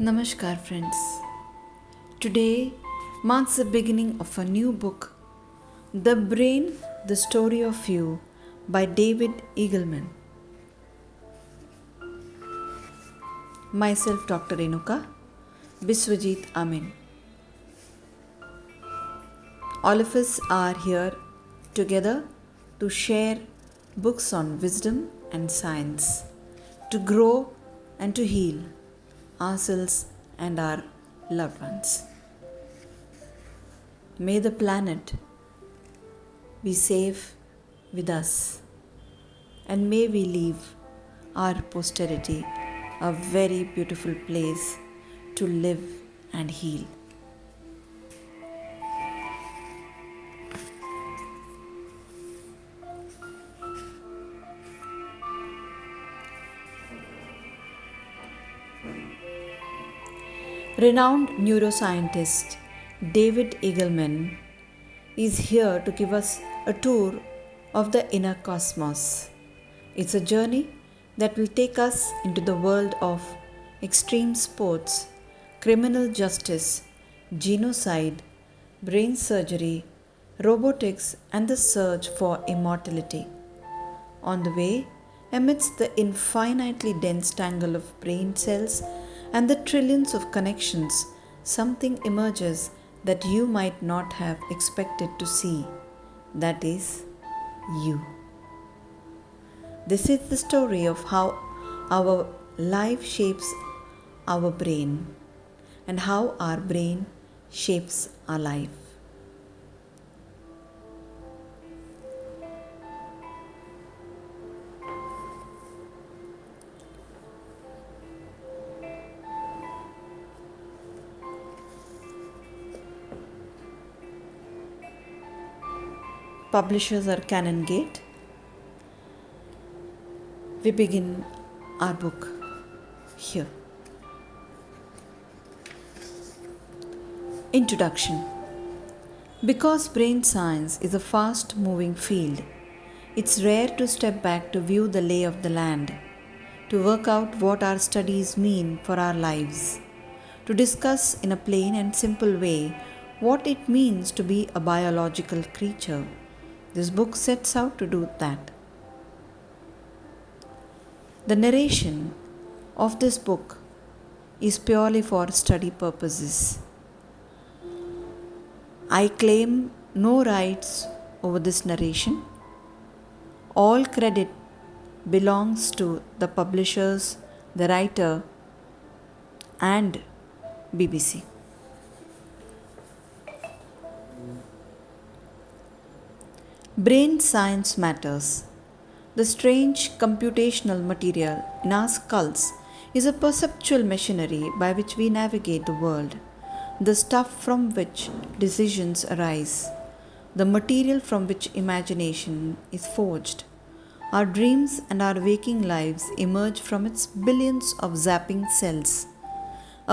Namaskar, friends. Today marks the beginning of a new book, The Brain, The Story of You by David Eagleman. Myself, Dr. Renuka, Biswajit Amin. All of us are here together to share books on wisdom and science, to grow and to heal ourselves and our loved ones. May the planet be safe with us, and may we leave our posterity a very beautiful place to live and heal. Renowned neuroscientist David Eagleman is here to give us a tour of the inner cosmos. It's a journey that will take us into the world of extreme sports, criminal justice, genocide, brain surgery, robotics, and the search for immortality. On the way, amidst the infinitely dense tangle of brain cells and the trillions of connections, something emerges that you might not have expected to see. That is, you. This is the story of how our life shapes our brain and how our brain shapes our life. Publishers are Canon Gate. We begin our book here. Introduction. Because brain science is a fast moving field, it's rare to step back to view the lay of the land, to work out what our studies mean for our lives, to discuss in a plain and simple way what it means to be a biological creature. This book sets out to do that. The narration of this book is purely for study purposes. I claim no rights over this narration. All credit belongs to the publishers, the writer, and BBC. Brain science matters. The strange computational material in our skulls is a perceptual machinery by which we navigate the world, the stuff from which decisions arise, the material from which imagination is forged. Our dreams and our waking lives emerge from its billions of zapping cells.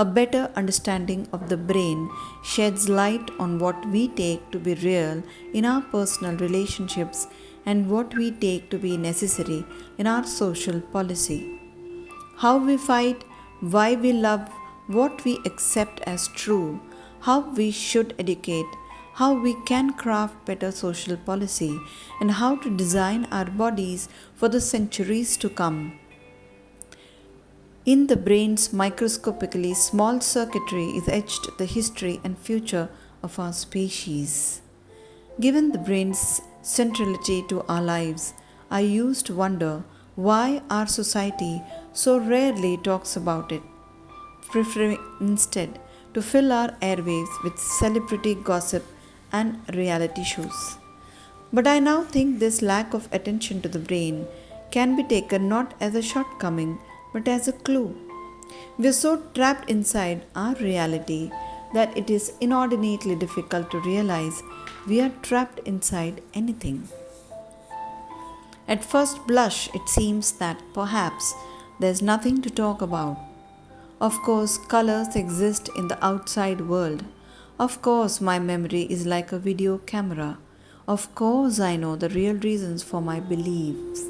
A better understanding of the brain sheds light on what we take to be real in our personal relationships and what we take to be necessary in our social policy. How we fight, why we love, what we accept as true, how we should educate, how we can craft better social policy, and how to design our bodies for the centuries to come. In the brain's microscopically small circuitry is etched the history and future of our species. Given the brain's centrality to our lives, I used to wonder why our society so rarely talks about it, preferring instead to fill our airwaves with celebrity gossip and reality shows. But I now think this lack of attention to the brain can be taken not as a shortcoming but as a clue. We are so trapped inside our reality that it is inordinately difficult to realize we are trapped inside anything. At first blush, it seems that perhaps there is nothing to talk about. Of course, colors exist in the outside world. Of course, my memory is like a video camera. Of course, I know the real reasons for my beliefs.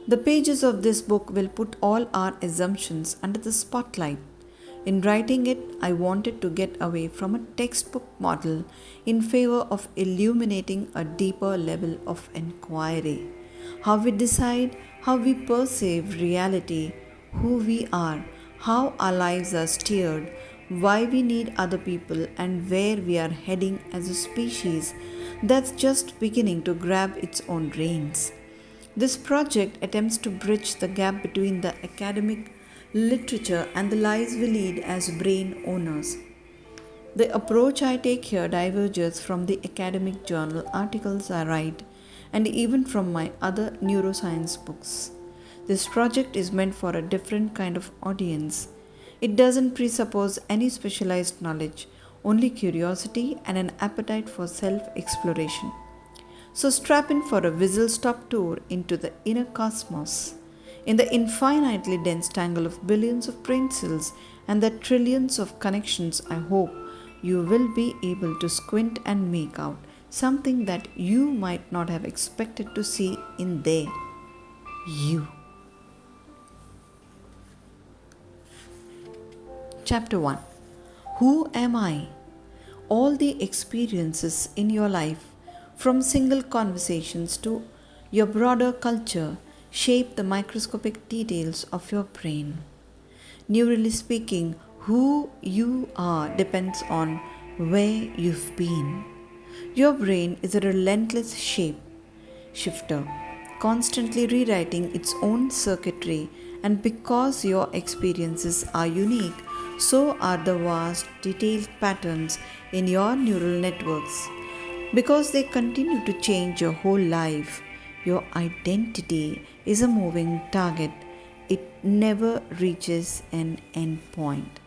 The pages of this book will put all our assumptions under the spotlight In writing it, I wanted to get away from a textbook model in favor of illuminating a deeper level of inquiry. How we decide, how we perceive reality, who we are, how our lives are steered, why we need other people, and where we are heading as a species that's just beginning to grab its own reins. This project attempts to bridge the gap between the academic literature and the lives we lead as brain owners. The approach I take here diverges from the academic journal articles I write and even from my other neuroscience books. This project is meant for a different kind of audience. It doesn't presuppose any specialized knowledge, only curiosity and an appetite for self exploration. So strap in for a whistle stop tour into the inner cosmos. In the infinitely dense tangle of billions of brain cells and the trillions of connections, I hope you will be able to squint and make out something that you might not have expected to see in there. You. Chapter 1. Who am I? All the experiences in your life, from single conversations to your broader culture, shape the microscopic details of your brain. Neurally speaking, who you are depends on where you've been. Your brain is a relentless shifter, constantly rewriting its own circuitry, and because your experiences are unique, so are the vast, detailed patterns in your neural networks. Because they continue to change your whole life, your identity is a moving target. It never reaches an end point.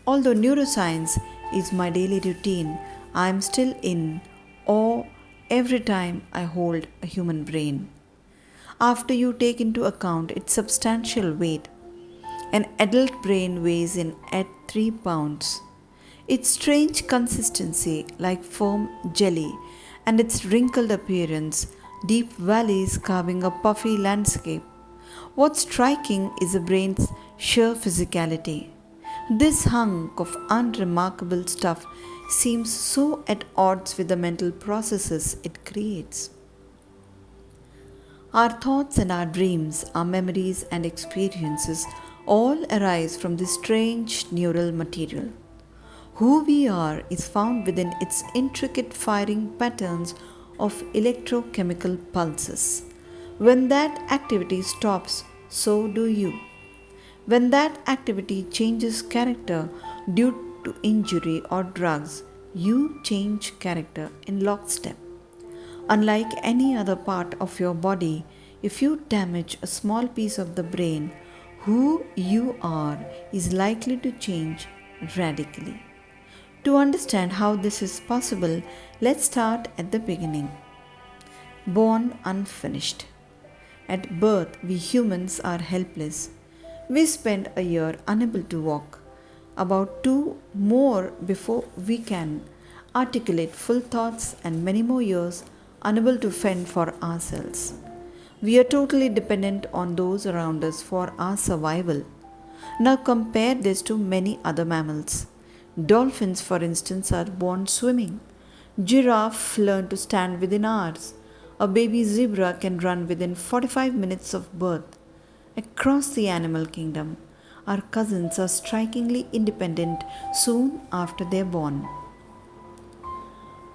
Although neuroscience is my daily routine, I am still in awe every time I hold a human brain. After you take into account its substantial weight, an adult brain weighs in at 3 pounds. Its strange consistency, like firm jelly, and its wrinkled appearance, deep valleys carving a puffy landscape. What's striking is the brain's sheer physicality. This hunk of unremarkable stuff seems so at odds with the mental processes it creates. Our thoughts and our dreams, our memories and experiences all arise from this strange neural material. Who we are is found within its intricate firing patterns of electrochemical pulses. When that activity stops, so do you. When that activity changes character due to injury or drugs, you change character in lockstep. Unlike any other part of your body, if you damage a small piece of the brain, who you are is likely to change radically. To understand how this is possible, let's start at the beginning. Born unfinished. At birth, we humans are helpless. We spend a year unable to walk, about 2 more before we can articulate full thoughts, and many more years unable to fend for ourselves. We are totally dependent on those around us for our survival. Now compare this to many other mammals. Dolphins, for instance, are born swimming. Giraffes learn to stand within hours. A baby zebra can run within 45 minutes of birth. Across the animal kingdom, our cousins are strikingly independent soon after they're born.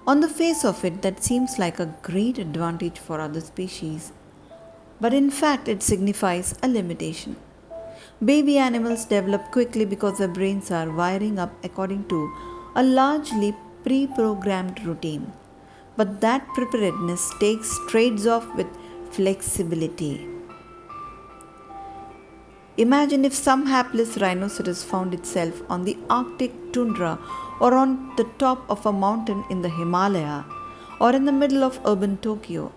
On the face of it, that seems like a great advantage for other species, but in fact, it signifies a limitation. Baby animals develop quickly because their brains are wiring up according to a largely pre programmed routine. But that preparedness trades off with flexibility. Imagine if some hapless rhinoceros found itself on the Arctic tundra or on the top of a mountain in the Himalaya or in the middle of urban Tokyo.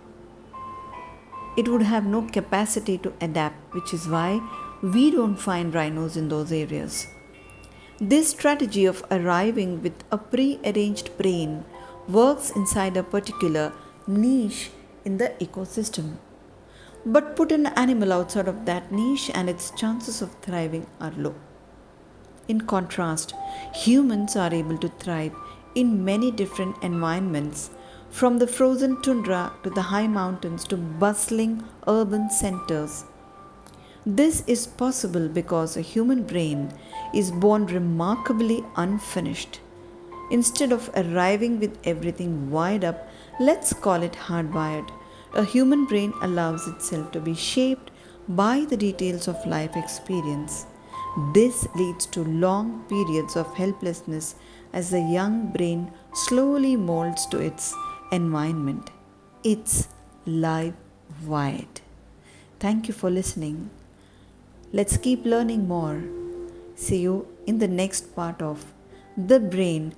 It would have no capacity to adapt, which is why we don't find rhinos in those areas. This strategy of arriving with a pre-arranged brain works inside a particular niche in the ecosystem. But put an animal outside of that niche and its chances of thriving are low. In contrast, humans are able to thrive in many different environments, from the frozen tundra to the high mountains to bustling urban centers. This is possible because a human brain is born remarkably unfinished. Instead of arriving with everything wired up, let's call it hardwired. A human brain allows itself to be shaped by the details of life experience. This leads to long periods of helplessness as the young brain slowly molds to its environment. It's live wired. Thank you for listening. Let's keep learning more. See you in the next part of The Brain